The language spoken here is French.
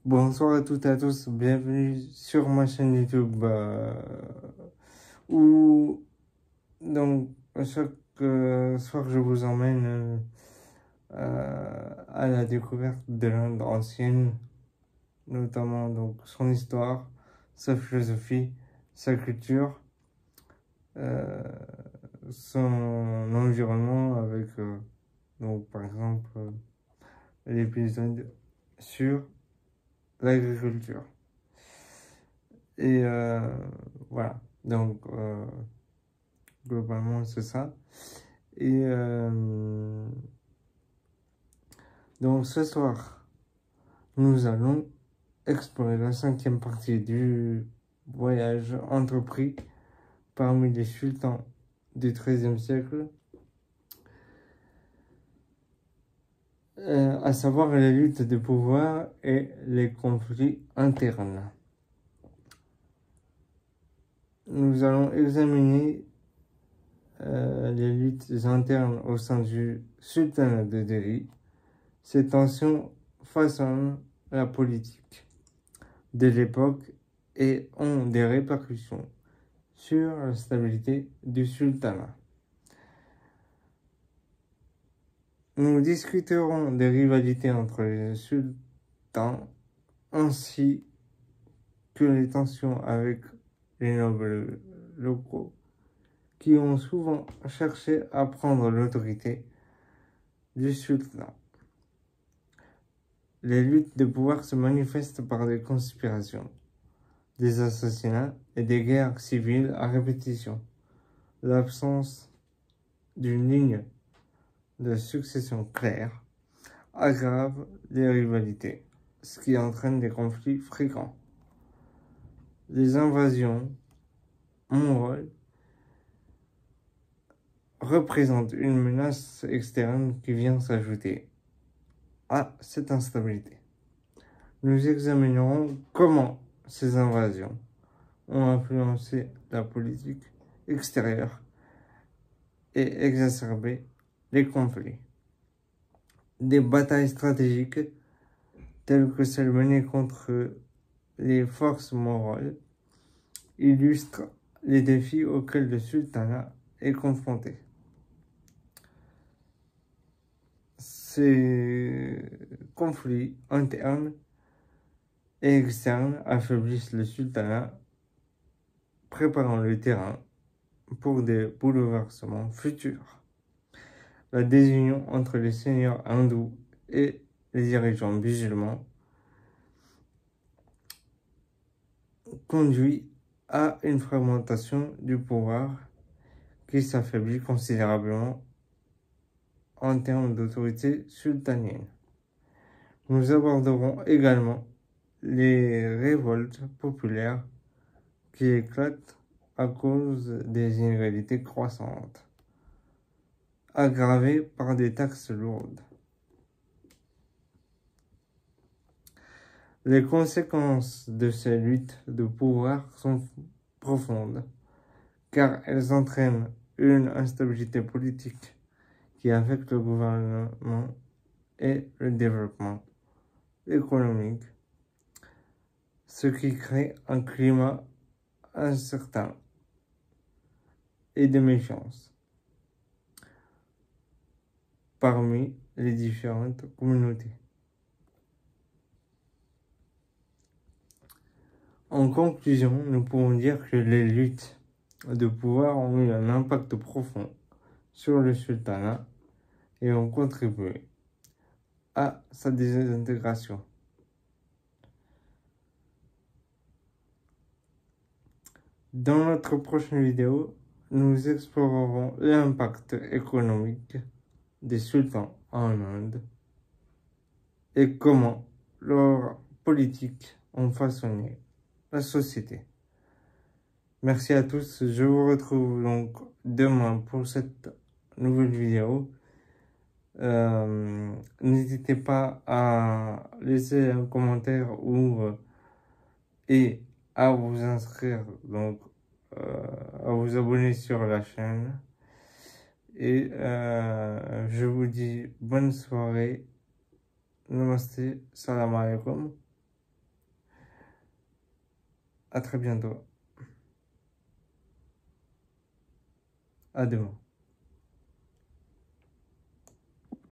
Bonsoir à toutes et à tous, bienvenue sur ma chaîne YouTube où donc chaque soir je vous emmène à la découverte de l'Inde ancienne, notamment donc son histoire, sa philosophie, sa culture, euh, son environnement avec donc par exemple l'épisode sur l'agriculture. Et voilà, donc globalement c'est ça. Et donc ce soir, nous allons explorer la 5e partie du voyage entrepris parmi les sultans du XIIIe siècle, à savoir les luttes de pouvoir et les conflits internes. Nous allons examiner les luttes internes au sein du sultanat de Delhi. Ces tensions façonnent la politique de l'époque et ont des répercussions sur la stabilité du sultanat. Nous discuterons des rivalités entre les sultans ainsi que les tensions avec les nobles locaux qui ont souvent cherché à prendre l'autorité du sultan. Les luttes de pouvoir se manifestent par des conspirations, des assassinats et des guerres civiles à répétition. L'absence d'une ligne de succession claire aggrave les rivalités, ce qui entraîne des conflits fréquents. Les invasions mongoles représentent une menace externe qui vient s'ajouter à cette instabilité. Nous examinerons comment ces invasions ont influencé la politique extérieure et exacerbé les conflits. Des batailles stratégiques telles que celles menées contre les forces mongoles illustrent les défis auxquels le sultanat est confronté. Ces conflits internes et externes affaiblissent le sultanat, préparant le terrain pour des bouleversements futurs. La désunion entre les seigneurs hindous et les dirigeants musulmans conduit à une fragmentation du pouvoir qui s'affaiblit considérablement en termes d'autorité sultanienne. Nous aborderons également les révoltes populaires qui éclatent à cause des inégalités croissantes, aggravées par des taxes lourdes. Les conséquences de ces luttes de pouvoir sont profondes, car elles entraînent une instabilité politique qui affecte le gouvernement et le développement économique, ce qui crée un climat incertain et de méfiance parmi les différentes communautés. En conclusion, nous pouvons dire que les luttes de pouvoir ont eu un impact profond sur le sultanat et ont contribué à sa désintégration. Dans notre prochaine vidéo, nous explorerons l'impact économique des sultans en Inde et comment leurs politiques ont façonné la société. Merci à tous, je vous retrouve donc demain pour cette nouvelle vidéo. N'hésitez pas à laisser un commentaire et à vous inscrire, donc à vous abonner sur la chaîne. Et je vous dis bonne soirée. Namaste, salam alaikum. À très bientôt. À demain.